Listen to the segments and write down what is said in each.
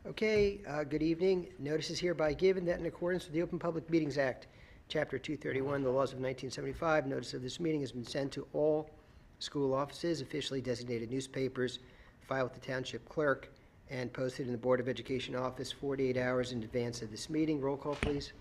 Okay, good evening. Notice is hereby given that in accordance with the Open Public Meetings Act, Chapter 231, the laws of 1975, notice of this meeting has been sent to all school offices, officially designated newspapers, filed with the township clerk, and posted in the Board of Education office 48 hours in advance of this meeting. Roll call, please.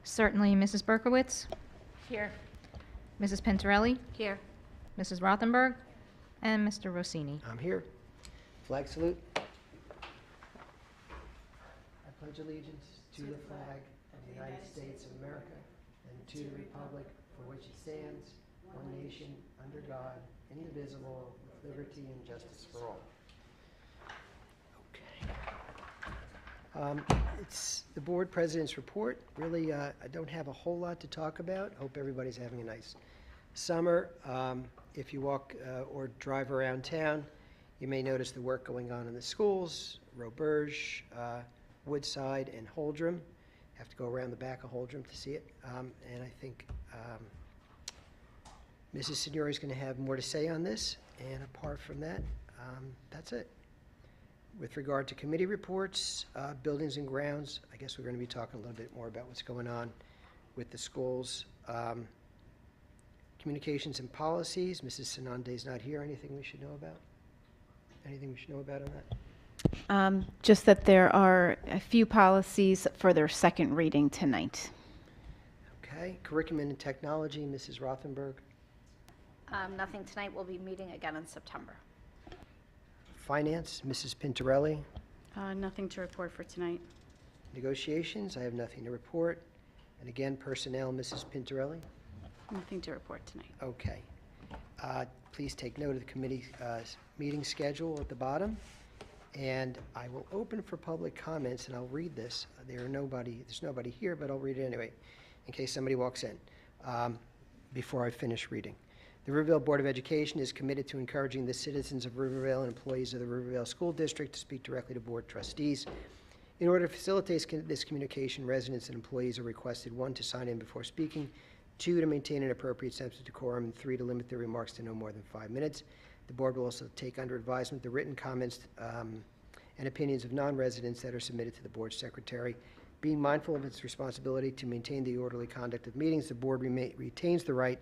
Certainly, Mrs. Berkowitz, Here. Mrs. Pintarelli, Here. Mrs. Rothenberg, and Mr. Rossini. I'm here. Flag salute. I pledge allegiance to the flag of the United States of America and to the republic for which it stands, one nation, under God, indivisible, with liberty and justice for all. Okay. It's the board president's report. Really, I don't have a whole lot to talk about. Hope everybody's having a nice summer. If you walk or drive around town, you may notice the work going on in the schools, Roberge, Woodside, and Holdrum. Have to go around the back of Holdrum to see it. And I think Mrs. Signori is going to have more to say on this. And apart from that, that's it. With regard to committee reports, buildings and grounds, I guess we're going to be talking a little bit more about what's going on with the schools. Communications and policies, Mrs. Sinande is not here. Anything we should know about? Anything we should know about on that? Just that there are a few policies for their second reading tonight. Okay. Curriculum and technology, Mrs. Rothenberg. Nothing tonight. We'll be meeting again in September. Finance, Mrs. Pintarelli. Nothing to report for tonight. Negotiations, I have nothing to report. And again, personnel, Mrs. Pintarelli. Nothing to report tonight. Okay. Please take note of the committee meeting schedule at the bottom. And I will open for public comments, and I'll read this. There's nobody here, but I'll read it anyway, in case somebody walks in, before I finish reading. The Rivervale Board of Education is committed to encouraging the citizens of Rivervale and employees of the Rivervale School District to speak directly to board trustees. In order to facilitate this communication, residents and employees are requested, 1, to sign in before speaking, 2, to maintain an appropriate sense of decorum, and 3, to limit their remarks to no more than 5 minutes. The board will also take under advisement the written comments and opinions of non-residents that are submitted to the board secretary. Being mindful of its responsibility to maintain the orderly conduct of meetings, the board retains the right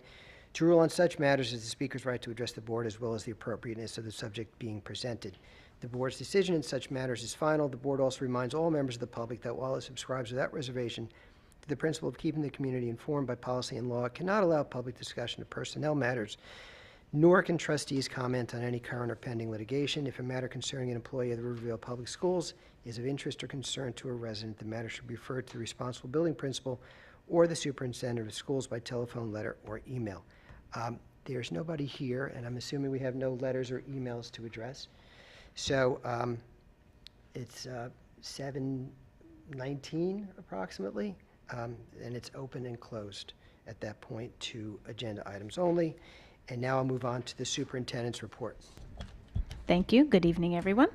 to rule on such matters as the speaker's right to address the board, as well as the appropriateness of the subject being presented. The board's decision in such matters is final. The board also reminds all members of the public that while it subscribes without reservation to the principle of keeping the community informed by policy and law, it cannot allow public discussion of personnel matters, nor can trustees comment on any current or pending litigation. If a matter concerning an employee of the Rivervale Public Schools is of interest or concern to a resident, the matter should be referred to the responsible building principal or the superintendent of schools by telephone, letter, or email. There's nobody here, and I'm assuming we have no letters or emails to address. So it's 7:19 approximately, and it's open and closed at that point to agenda items only. And now I'll move on to the superintendent's report. Thank you. Good evening, everyone.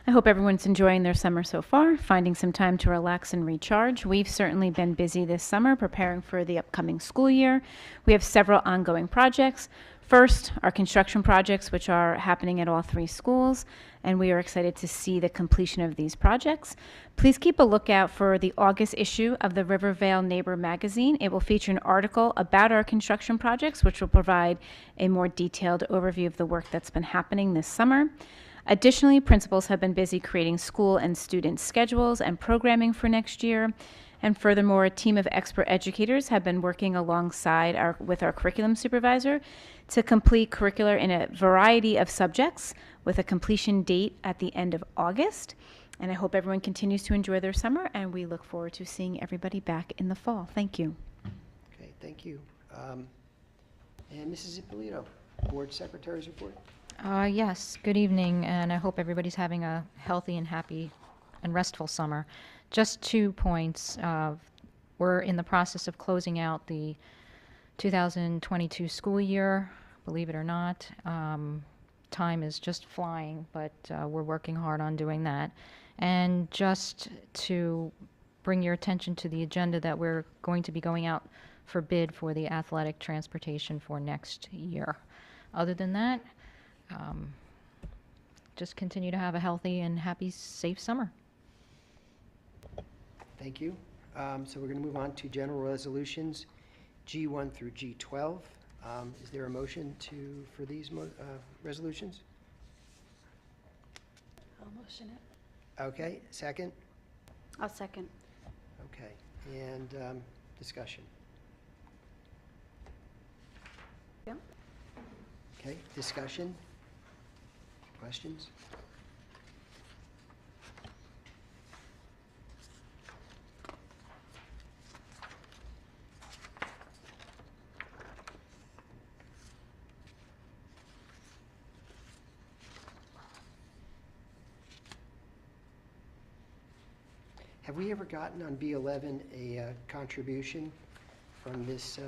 I hope everyone's enjoying their summer so far, finding some time to relax and recharge. We've certainly been busy this summer preparing for the upcoming school year. We have several ongoing projects. First, our construction projects, which are happening at all 3 schools, and we are excited to see the completion of these projects. Please keep a lookout for the August issue of the Rivervale Neighbor magazine. It will feature an article about our construction projects, which will provide a more detailed overview of the work that's been happening this summer. Additionally, principals have been busy creating school and student schedules and programming for next year. And furthermore, a team of expert educators have been working alongside with our curriculum supervisor to complete curricula in a variety of subjects with a completion date at the end of August. And I hope everyone continues to enjoy their summer, and we look forward to seeing everybody back in the fall. Thank you. Okay, thank you. And Mrs. Ippolito, Board Secretary's report. Yes, good evening, and I hope everybody's having a healthy and happy and restful summer. Just 2 points. We're in the process of closing out the 2022 school year, believe it or not. Time is just flying, but we're working hard on doing that. And just to bring your attention to the agenda that we're going to be going out for bid for the athletic transportation for next year. Other than that, just continue to have a healthy and happy, safe summer. Thank you. So we're going to move on to general resolutions, G1 through G12. Is there a motion for these resolutions? I'll motion it. Okay, second? I'll second. Okay, and discussion. Yeah. Okay, discussion? Questions? Have we ever gotten on B11 a contribution from this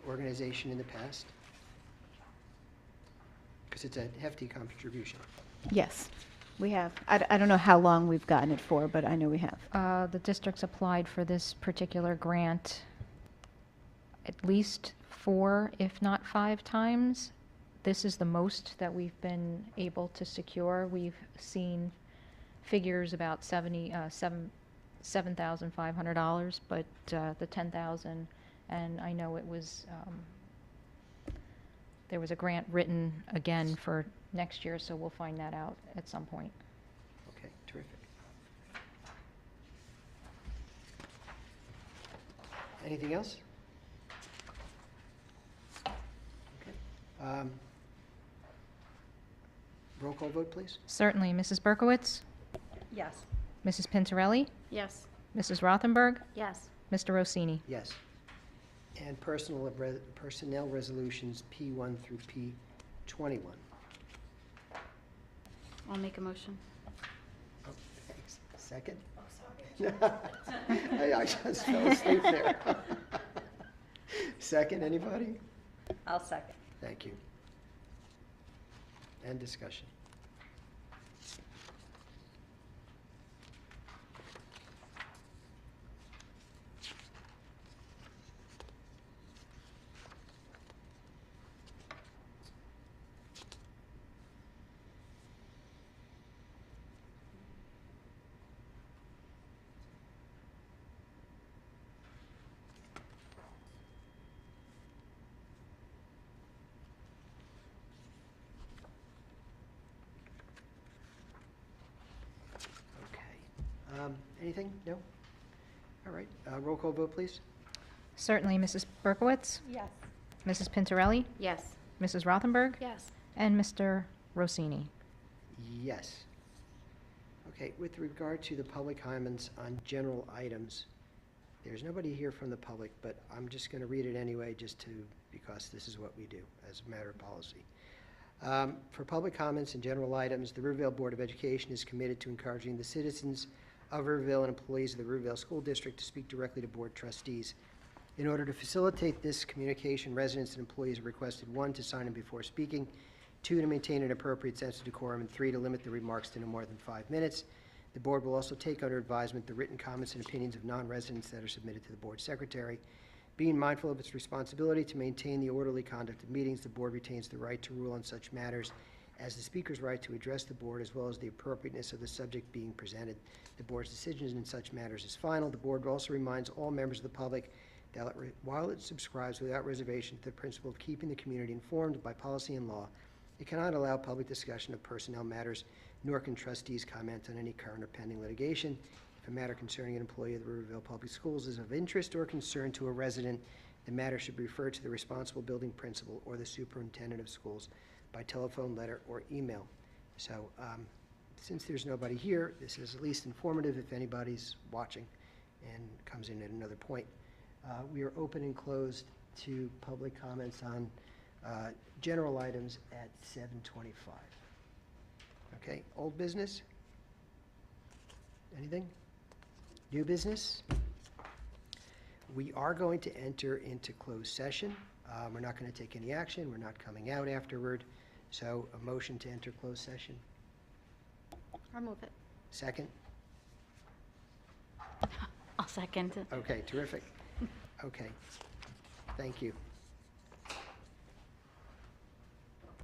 organization in the past? Because it's a hefty contribution. Yes, we have. I don't know how long we've gotten it for, but I know we have. The district's applied for this particular grant at least 4, if not 5 times. This is the most that we've been able to secure. We've seen figures about $7,500, but the 10,000, and I know it was, there was a grant written again for next year, so we'll find that out at some point. Okay, terrific. Anything else? Okay. Roll call vote, please. Certainly, Mrs. Berkowitz, Yes. Mrs. Pintarelli, Yes. Mrs. Rothenberg, Yes. Mr. Rossini. Yes. And personnel resolutions P1 through P21. I'll make a motion. Oh, thanks. Second? Oh, sorry. I just fell asleep there. Second, anybody? I'll second. Thank you. And discussion. Anything? No? All right. Roll call vote, please. Certainly, Mrs. Berkowitz, Yes. Mrs. Pintarelli, Yes. Mrs. Rothenberg, Yes. and Mr. Rossini. Yes. Okay, with regard to the public comments on general items, there's nobody here from the public, but I'm just going to read it anyway, because this is what we do as a matter of policy. For public comments and general items, the Rivervale Board of Education is committed to encouraging the citizens of Rivervale and employees of the Rivervale School District to speak directly to board trustees. In order to facilitate this communication, residents and employees are requested, 1, to sign in before speaking, 2, to maintain an appropriate sense of decorum, and 3, to limit the remarks to no more than 5 minutes. The board will also take under advisement the written comments and opinions of non-residents that are submitted to the board secretary. Being mindful of its responsibility to maintain the orderly conduct of meetings, the board retains the right to rule on such matters as the speaker's right to address the board, as well as the appropriateness of the subject being presented. The board's decisions in such matters is final. The board also reminds all members of the public that while it subscribes without reservation to the principle of keeping the community informed by policy and law, it cannot allow public discussion of personnel matters, nor can trustees comment on any current or pending litigation. If a matter concerning an employee of the Rivervale Public Schools is of interest or concern to a resident, the matter should be referred to the responsible building principal or the superintendent of schools by telephone, letter, or email. So since there's nobody here, this is at least informative if anybody's watching and comes in at another point. We are open and closed to public comments on general items at 7:25. Okay, old business? Anything? New business? We are going to enter into closed session. We're not going to take any action. We're not coming out afterward. So a motion to enter closed session. I'll move it. Second? I'll second. Okay, terrific. Okay, thank you.